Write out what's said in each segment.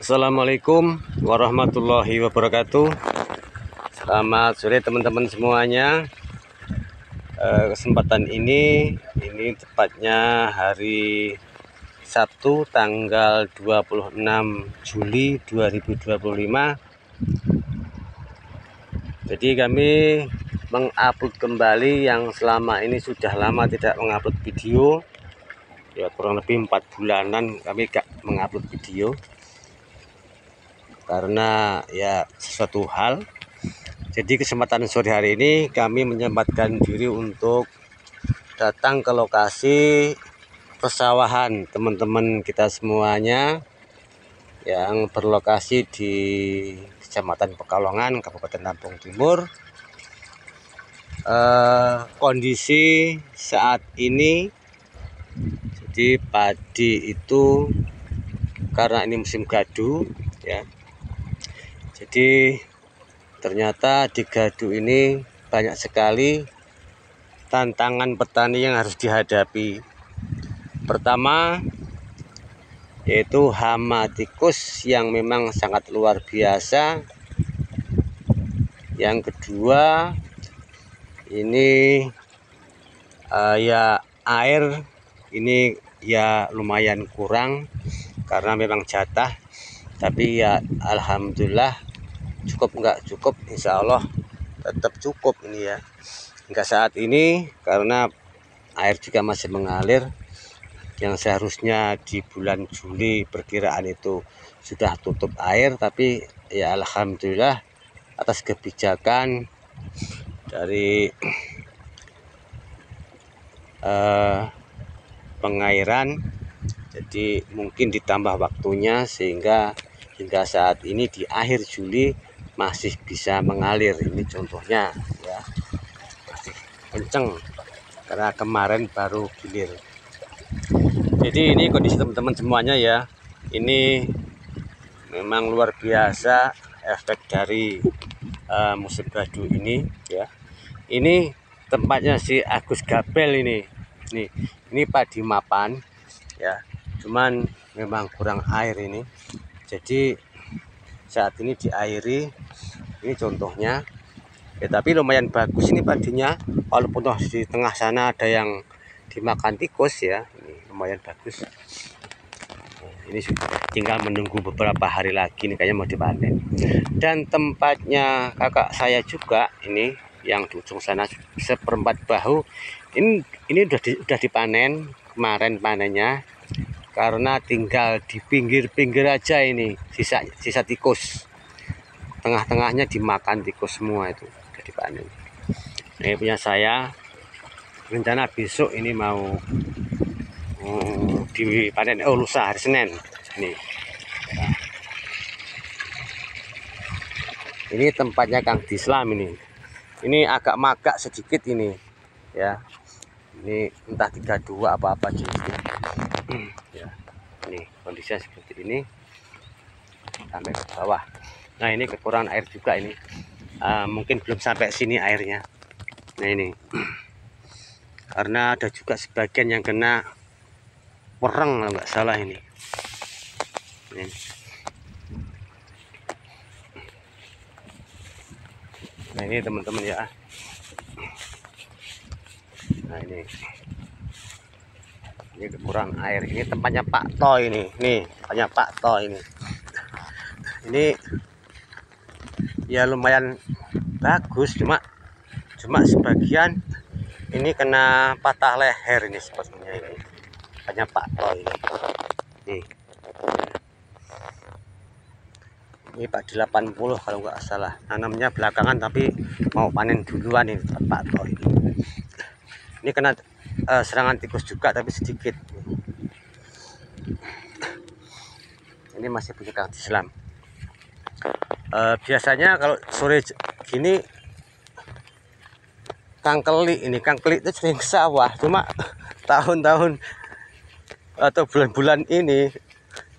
Assalamualaikum warahmatullahi wabarakatuh. Selamat sore teman-teman semuanya. Kesempatan ini tepatnya hari Sabtu tanggal 26 Juli 2025. Jadi kami mengupload kembali yang selama ini sudah lama tidak mengupload video. Ya kurang lebih 4 bulanan kami gak mengupload video karena ya sesuatu hal. Jadi kesempatan sore hari ini kami menyempatkan diri untuk datang ke lokasi persawahan teman-teman kita semuanya yang berlokasi di Kecamatan Pekalongan, Kabupaten Lampung Timur. Kondisi saat ini, jadi padi itu karena ini musim gadu ya. Jadi ternyata di gadu ini banyak sekali tantangan petani yang harus dihadapi. Pertama yaitu hama tikus yang memang sangat luar biasa. Yang kedua ini ya air ini ya lumayan kurang karena memang jatah, tapi ya alhamdulillah cukup enggak cukup, insya Allah tetap cukup ini ya hingga saat ini, karena air juga masih mengalir. Yang seharusnya di bulan Juli perkiraan itu sudah tutup air, tapi ya alhamdulillah atas kebijakan dari pengairan, jadi mungkin ditambah waktunya sehingga hingga saat ini di akhir Juli masih bisa mengalir. Ini contohnya ya, masih kenceng karena kemarin baru gilir. Jadi ini kondisi teman-teman semuanya ya, ini memang luar biasa efek dari musim gadu ini ya. Ini tempatnya si Agus Gabel ini padi mapan ya, cuman memang kurang air ini. Jadi saat ini diairi, ini contohnya ya, tapi lumayan bagus ini padinya, walaupun di tengah sana ada yang dimakan tikus ya. Ini lumayan bagus. Ini tinggal menunggu beberapa hari lagi nih, kayaknya mau dipanen. Dan tempatnya kakak saya juga ini yang di ujung sana seperempat bahu ini udah dipanen kemarin panennya, karena tinggal di pinggir-pinggir aja ini sisa tikus, tengah-tengahnya dimakan tikus semua, itu udah dipanen. Ini punya saya, rencana besok ini mau dipanen, lusa hari Senin nih. Ini tempatnya Kang Dislam ini agak magak sedikit ini ya, ini entah 32 apa jenisnya ya. Ini kondisinya seperti ini sampai ke bawah. Nah ini kekurangan air juga ini, mungkin belum sampai sini airnya. Nah ini karena ada juga sebagian yang kena pereng kalau nggak salah ini. Nah ini teman-teman ya. Nah ini kurang air. Ini tempatnya Pak To ini. Nih tempatnya Pak To ini. Ini ya lumayan bagus, cuma sebagian ini kena patah leher ini sepertinya ini. Tempatnya Pak To ini. Ini Pak 80 kalau nggak salah. Nanamnya belakangan tapi mau panen duluan ini Pak To ini. Ini kena serangan tikus juga tapi sedikit. Ini masih punya Kang Dislam. Biasanya kalau sore gini Kang Keli itu sering ke sawah, cuma tahun-tahun atau bulan-bulan ini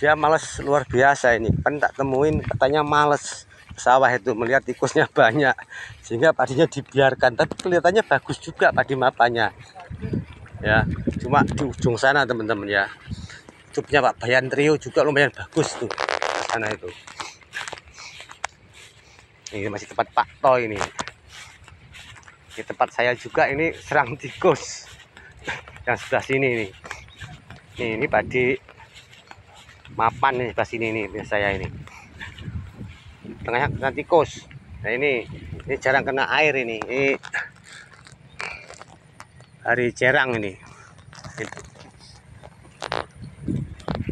dia males luar biasa ini. Kan tak temuin katanya males sawah itu melihat tikusnya banyak, sehingga padinya dibiarkan. Tapi kelihatannya bagus juga padi mapannya ya, cuma di ujung sana teman-teman ya. Itu punya Pak Bayan Trio juga lumayan bagus tuh. sana itu. Ini masih tempat Pak Toy ini. Di tempat saya juga ini serang tikus. Yang sebelah sini nih. Ini padi mapan nih sebelah sini nih punya saya ini. Tengahnya kena tikus. Nah ini jarang kena air ini. Ini hari jarang ini.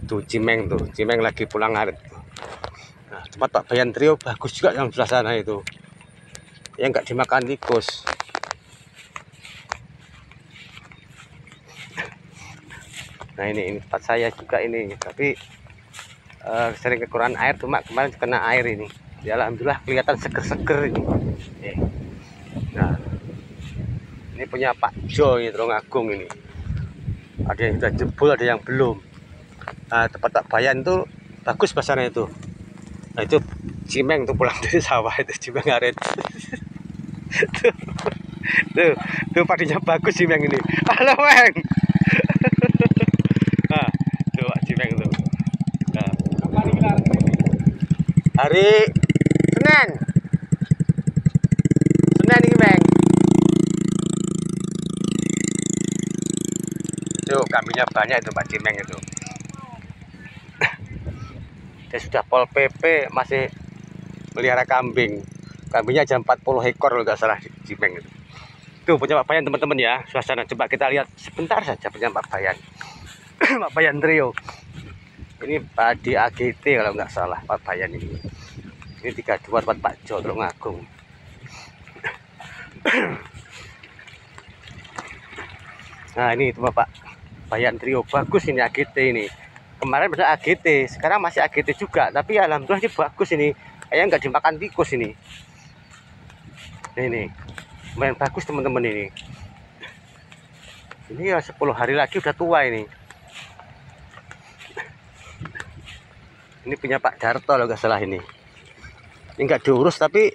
Tuh Cimeng tuh, Cimeng lagi pulang arit. Nah, tempat Pak Bayan Trio bagus juga yang sebelah sana itu. Yang nggak dimakan tikus. Nah ini tempat saya juga ini, tapi sering kekurangan air, cuma kemarin kena air ini. Ya alhamdulillah kelihatan seger-seger ini. Nah ini punya Pak Jo ini, Tulungagung ini. Ada yang sudah jebol, ada yang belum. Nah, tempat Pak Bayan tuh bagus pasarnya itu. Nah itu Cimeng tuh pulang dari sawah itu, Cimeng arit. tuh padinya bagus Cimeng ini. Halo Meng. Nah tuh Pak Cimeng tuh. Nah, hari Senin ini Meng. Tuh kambingnya banyak itu Pak Cimeng itu. Dia sudah Pol PP masih melihara kambing. Kambingnya jam 40 ekor kalau nggak salah di Cimeng itu. Tuh punya Pak Bayan teman-teman ya. Suasana coba kita lihat sebentar saja punya Pak Bayan. Pak Bayan Trio. Ini padi AGT kalau nggak salah Pak Bayan ini. Ini 32 tempat Pak Jo Tulungagung. Nah ini itu Pak Bayan Trio bagus ini AGT ini. Kemarin benar AGT, sekarang masih AGT juga, tapi alhamdulillah ini bagus ini. Kayaknya nggak dimakan tikus ini. Ini lumayan bagus teman-teman ini. Ini ya 10 hari lagi udah tua ini. Ini punya Pak Darto kalau nggak salah ini. Ini nggak diurus tapi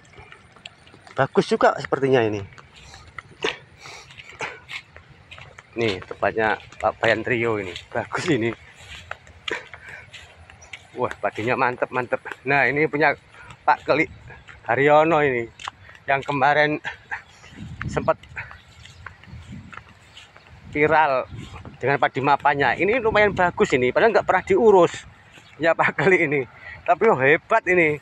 bagus juga sepertinya ini. Nih tempatnya Pak Bayan Trio ini, bagus ini. Wah padinya mantep. Nah ini punya Pak Keli Haryono ini, yang kemarin sempat viral dengan padi mapannya. Ini lumayan bagus ini, padahal nggak pernah diurus ya Pak Keli ini, tapi oh, hebat ini.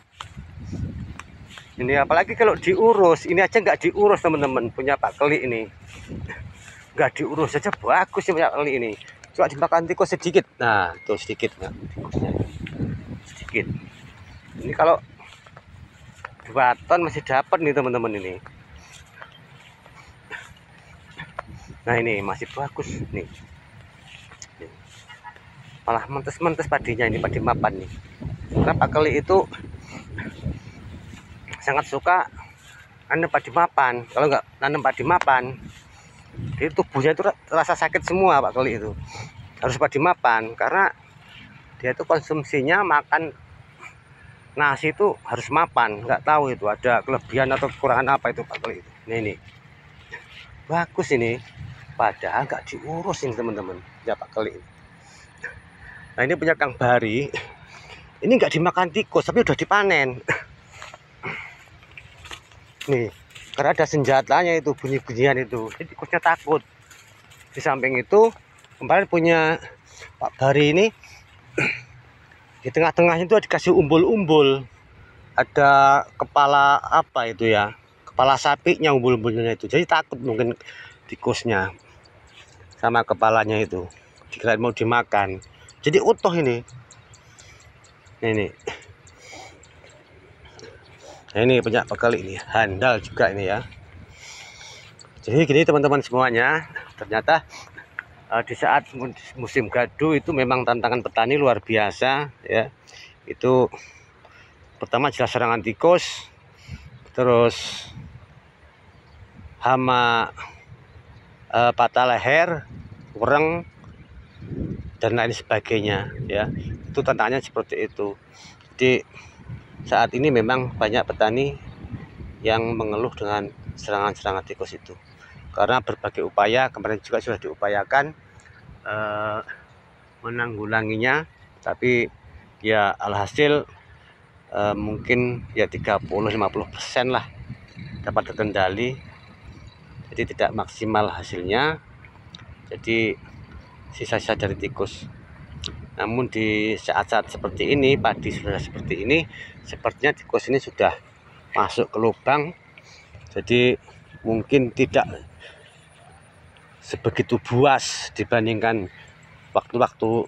Ini apalagi kalau diurus, ini aja nggak diurus teman-teman punya Pak Keli ini, nggak diurus saja bagus sih punya Keli ini. Coba dimakan tikus sedikit, nah tuh sedikit, nah tikusnya sedikit. Ini kalau 2 ton masih dapat nih teman-teman ini. Nah ini masih bagus nih, malah mentes padinya ini, padi mapan nih. Karena Pak Keli itu sangat suka nanam padi mapan. Kalau nggak nanam padi mapan, itu tubuhnya itu rasa sakit semua Pak Keli itu. Harus padi mapan karena dia itu konsumsinya makan nasi itu harus mapan. Nggak tahu itu ada kelebihan atau kekurangan apa itu Pak Keli itu. Ini bagus ini, padahal nggak diurus ini teman-teman ya Pak Keli. Nah ini punya Kang Bari, ini nggak dimakan tikus tapi udah dipanen. Nih karena ada senjatanya itu, bunyi-bunyian itu, jadi tikusnya takut. Di samping itu kemarin punya Pak Bari ini, di tengah-tengahnya itu dikasih umbul-umbul, ada kepala apa itu ya, kepala sapinya, umbul-umbulnya itu, jadi takut mungkin tikusnya sama kepalanya itu, dikira mau dimakan. Jadi utuh ini. Ini punya Pak Keli ini, handal juga ini ya. Jadi gini teman-teman semuanya, ternyata di saat musim gadu itu memang tantangan petani luar biasa ya. Itu pertama jelas serangan tikus, terus hama, patah leher, ureng, dan lain sebagainya ya. Itu tantangannya seperti itu. Jadi saat ini memang banyak petani yang mengeluh dengan serangan-serangan tikus itu, karena berbagai upaya kemarin juga sudah diupayakan menanggulanginya, tapi ya alhasil mungkin ya 30-50% lah dapat terkendali, jadi tidak maksimal hasilnya, jadi sisa-sisa dari tikus. Namun di saat-saat seperti ini, padi sudah seperti ini, sepertinya tikus ini sudah masuk ke lubang, jadi mungkin tidak sebegitu buas dibandingkan waktu-waktu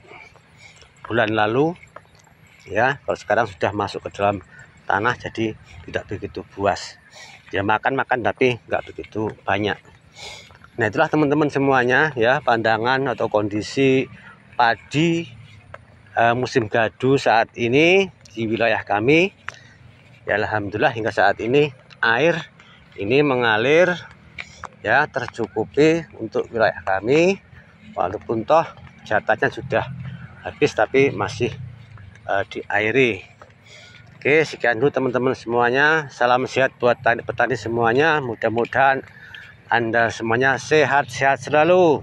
bulan lalu ya. Kalau sekarang sudah masuk ke dalam tanah, jadi tidak begitu buas. Dia makan tapi nggak begitu banyak. Nah, itulah teman-teman semuanya ya, pandangan atau kondisi padi musim gadu saat ini di wilayah kami. Ya, alhamdulillah hingga saat ini air ini mengalir ya, tercukupi untuk wilayah kami, walaupun toh jatahnya sudah habis tapi masih diairi. Oke, sekian dulu teman-teman semuanya. Salam sehat buat petani semuanya. Mudah-mudahan Anda semuanya sehat-sehat selalu.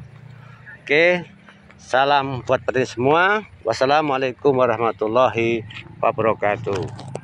Oke, salam buat petani semua. Wassalamualaikum warahmatullahi wabarakatuh.